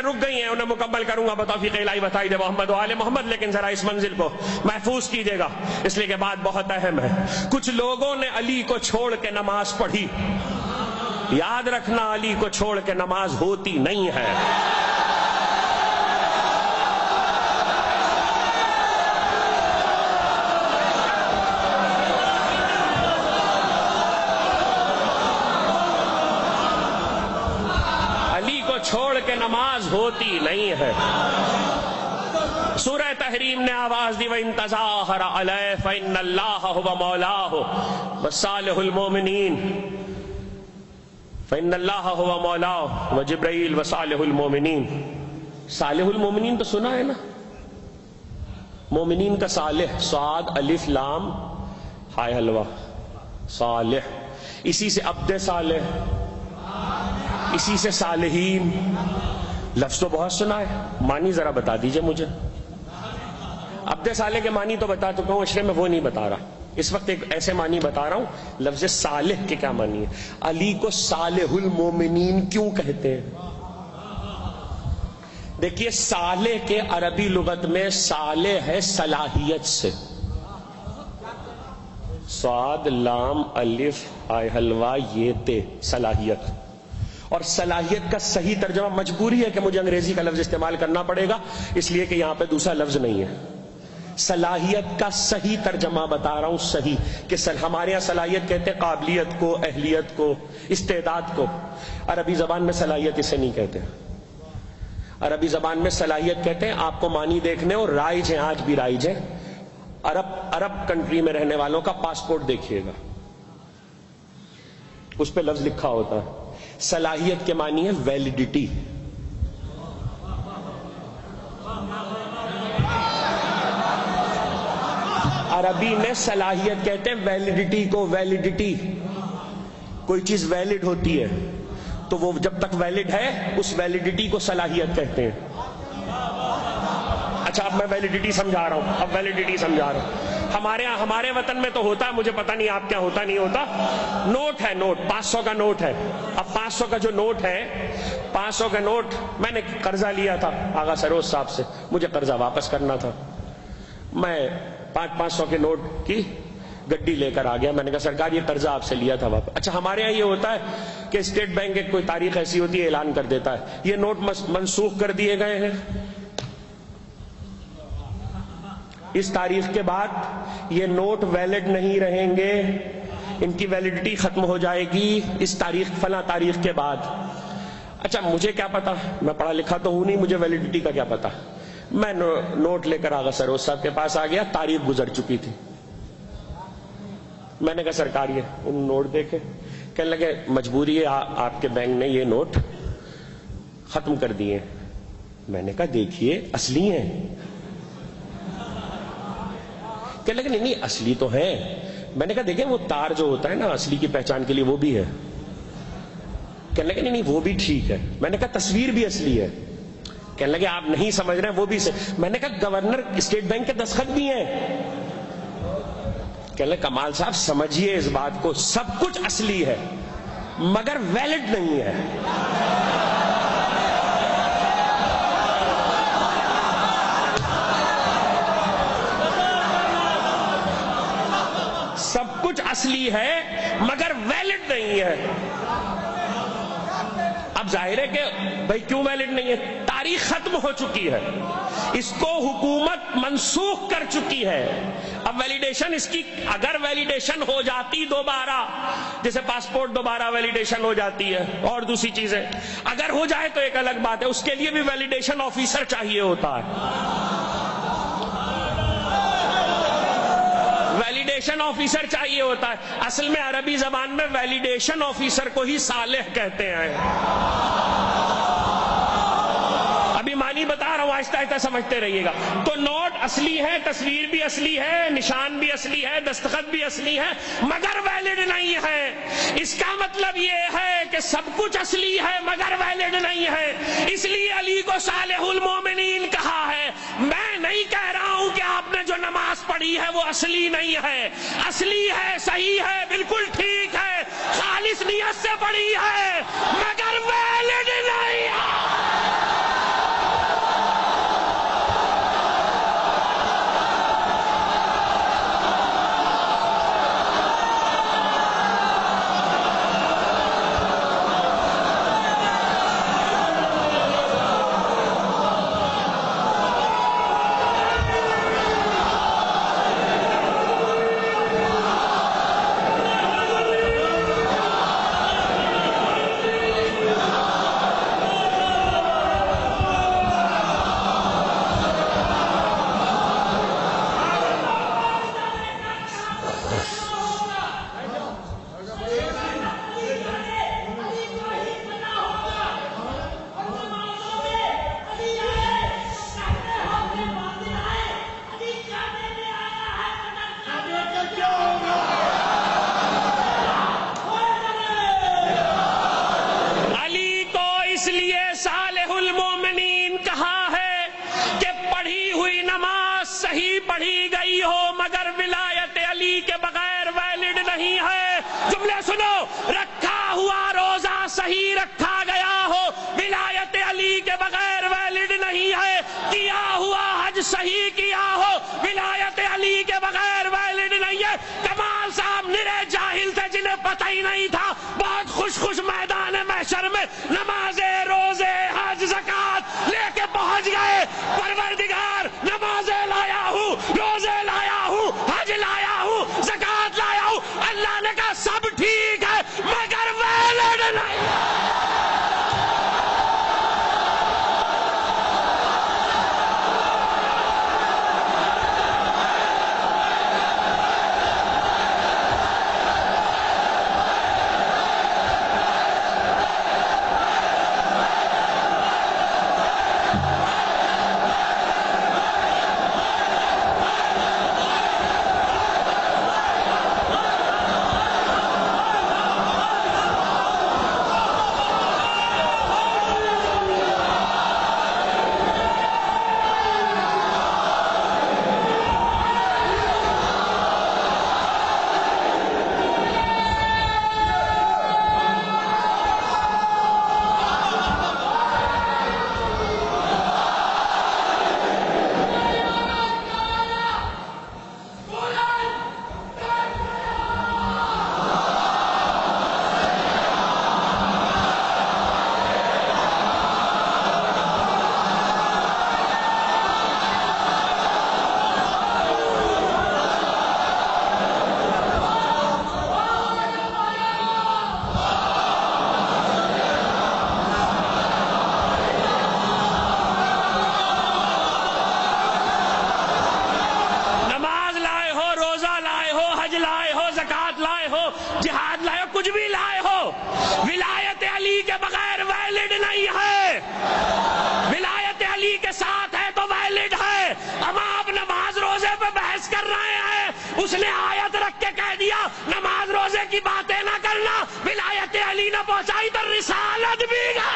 رک گئی ہیں انہیں مکمل کروں گا بتوفیق الہی بتائی دے محمد و آل محمد، لیکن ذرا اس منزل کو محفوظ کیجئے گا اس لیے کہ بات بہت اہم ہے۔ کچھ لوگوں نے علی کو چھوڑ کے نماز پڑھی، یاد رکھنا علی کو چھوڑ کے نماز ہوتی نہیں ہے۔ چھوڑ کے نماز ہوتی نہیں ہے۔ سورہ تحریم نے آواز دی وَإِن تَظَاهَرَ عَلَيْهِ فَإِنَّ اللَّهَ هُوَ مَوْلَاهُ وَصَالِحُ الْمُؤْمِنِينَ فَإِنَّ اللَّهَ هُوَ مَوْلَاهُ وَجِبْرَائِيلُ وَصَالِحُ الْمُؤْمِنِينَ۔ صالح المومنین تو سنا ہے نا، مومنین کا صالح، صاد الف لام ہائے حلوہ، صالح، اسی سے عبد صالح، اسی سے صالحین، لفظ تو بہت سنا ہے، معنی ذرا بتا دیجئے مجھے۔ عبد صالح کے معنی تو بتا چکا ہوں، اس لیے میں وہ نہیں بتا رہا، اس وقت ایک ایسے معنی بتا رہا ہوں لفظ صالح کے کیا معنی ہے۔ علی کو صالح المومنین کیوں کہتے ہیں؟ دیکھیے صالح کے عربی لغت میں صالح ہے صلاحیت سے، صاد لام الف ہائے حلوہ یہ تے، صلاحیت۔ اور صلاحیت کا صحیح ترجمہ، مجبوری ہے کہ مجھے انگریزی کا لفظ استعمال کرنا پڑے گا اس لیے کہ یہاں پہ دوسرا لفظ نہیں ہے۔ صلاحیت کا صحیح ترجمہ بتا رہا ہوں، صحیح کہ ہمارے یہاں صلاحیت کہتے ہیں قابلیت کو، اہلیت کو، استعداد کو۔ عربی زبان میں صلاحیت اسے نہیں کہتے، عربی زبان میں صلاحیت کہتے ہیں آپ کو معنی دیکھنے، اور رائج ہیں، آج بھی رائج ہیں، عرب کنٹری میں رہنے والوں کا پاسپورٹ دیکھیے گا، اس پہ لفظ لکھا ہوتا ہے۔ صلاحیت کے معنی ہے ویلیڈیٹی۔ عربی میں صلاحیت کہتے ہیں ویلیڈیٹی کو، ویلیڈیٹی، کوئی چیز ویلڈ ہوتی ہے تو وہ جب تک ویلڈ ہے اس ویلیڈیٹی کو صلاحیت کہتے ہیں۔ اچھا اب میں ویلیڈیٹی سمجھا رہا ہوں، اب ویلیڈیٹی سمجھا رہا ہوں۔ ہمارے وطن میں تو ہوتا ہے، مجھے پتہ نہیں آپ کیا ہوتا نہیں ہوتا، نوٹ ہے، نوٹ 500 کا نوٹ ہے۔ اب 500 کا جو نوٹ ہے، 500 کا نوٹ، میں نے قرضہ لیا تھا آغا سروز صاحب سے، مجھے قرضہ واپس کرنا تھا، میں 500 کے نوٹ کی گڈی لے کر آ گیا، میں نے کہا سرکار یہ قرضہ آپ سے لیا تھا واپس۔ اچھا ہمارے ہاں یہ ہوتا ہے کہ اسٹیٹ بینک ایک کوئی تاریخ ایسی ہوتی ہے اعلان کر دیتا ہے یہ نوٹ منسوخ کر دیے گئے ہیں، اس تاریخ کے بعد یہ نوٹ ویلڈ نہیں رہیں گے، ان کی ویلیڈیٹی ختم ہو جائے گی اس تاریخ فلاں تاریخ کے بعد۔ اچھا مجھے کیا پتا، میں پڑھا لکھا تو ہوں نہیں، مجھے ویلیڈیٹی کا کیا پتا۔ میں نوٹ لے کر آغا سروز صاحب کے پاس آ گیا، تاریخ گزر چکی تھی۔ میں نے کہا سرکار یہ ان نوٹ دیکھے، کہنے لگے مجبوری ہے، آپ کے بینک نے یہ نوٹ ختم کر دیے۔ میں نے کہا دیکھیے اصلی ہیں، کہنے لگے نہیں اصلی تو ہیں۔ میں نے کہا دیکھیں وہ تار جو ہوتا ہے نا اصلی کی پہچان کے لیے وہ بھی ہے، کہنے لگے نہیں وہ بھی ٹھیک ہے۔ میں نے کہا تصویر بھی اصلی ہے، کہنے لگے آپ نہیں سمجھ رہے ہیں وہ بھی سے۔ میں نے کہا گورنر اسٹیٹ بینک کے دستخط بھی ہیں، کہنے لگے کمال صاحب سمجھیے اس بات کو، سب کچھ اصلی ہے مگر ویلڈ نہیں ہے۔ سب کچھ اصلی ہے مگر ویلڈ نہیں ہے۔ اب ظاہر ہے کہ بھائی کیوں ویلڈ نہیں ہے، تاریخ ختم ہو چکی ہے، اس کو حکومت منسوخ کر چکی ہے۔ اب ویلیڈیشن اس کی اگر ویلیڈیشن ہو جاتی دوبارہ، جیسے پاسپورٹ دوبارہ ویلیڈیشن ہو جاتی ہے اور دوسری چیزیں اگر ہو جائے تو ایک الگ بات ہے، اس کے لیے بھی ویلیڈیشن آفیسر چاہیے ہوتا ہے، ویلیڈیشن آفیسر چاہیے ہوتا ہے۔ اصل میں عربی زبان میں ویلیڈیشن آفیسر کو ہی صالح کہتے ہیں۔ ابھی معنی بتا رہا ہوں، آہستہ آہستہ سمجھتے رہیے گا۔ تو نوٹ اصلی ہے، تصویر بھی اصلی ہے، نشان بھی اصلی ہے، دستخط بھی اصلی ہے مگر ویلڈ نہیں ہے۔ اس کا مطلب یہ ہے کہ سب کچھ اصلی ہے مگر ویلڈ نہیں ہے، اس لیے علی کو صالح المومنین کہا ہے۔ میں نہیں کہہ رہا ہوں کہ آپ نے جو نماز پڑھی ہے وہ اصلی نہیں ہے، اصلی ہے، صحیح ہے، بالکل ٹھیک ہے، خالص نیت سے پڑھی ہے مگر ویلڈ نہیں ہے۔ صحیح پڑھی گئی ہو مگر ولایت علی کے بغیر ویلڈ نہیں ہے. جملے سنو. رکھا ہوا روزہ صحیح رکھا گیا ہو ولایت علی کے بغیر ویلڈ نہیں ہے. کیا ہوا حج صحیح کیا ہو ولایت علی کے بغیر ویلڈ نہیں ہے. کمال صاحب نرے جاہل تھے جنہیں پتہ ہی نہیں تھا. بہت خوش میدان محشر میں نمازیں روزے حج زکات لے کے پہنچ گئے. پروردگار نمازیں لایا ہوں روزے لایا ہوں حج لایا ہوں زکات لایا ہوں. اللہ نے کہا سب ٹھیک ہے مگر ویلڈ نہیں. جہاد لائے ہو کچھ بھی لائے ہو ولایت علی کے بغیر ویلڈ نہیں ہے. ولایت علی کے ساتھ ہے تو ویلڈ ہے. ہم آپ نماز روزے پہ بحث کر رہے ہیں. اس نے آیت رکھ کے کہہ دیا نماز روزے کی باتیں نہ کرنا. ولایت علی نہ پہنچائی تو رسالت بھی گئی.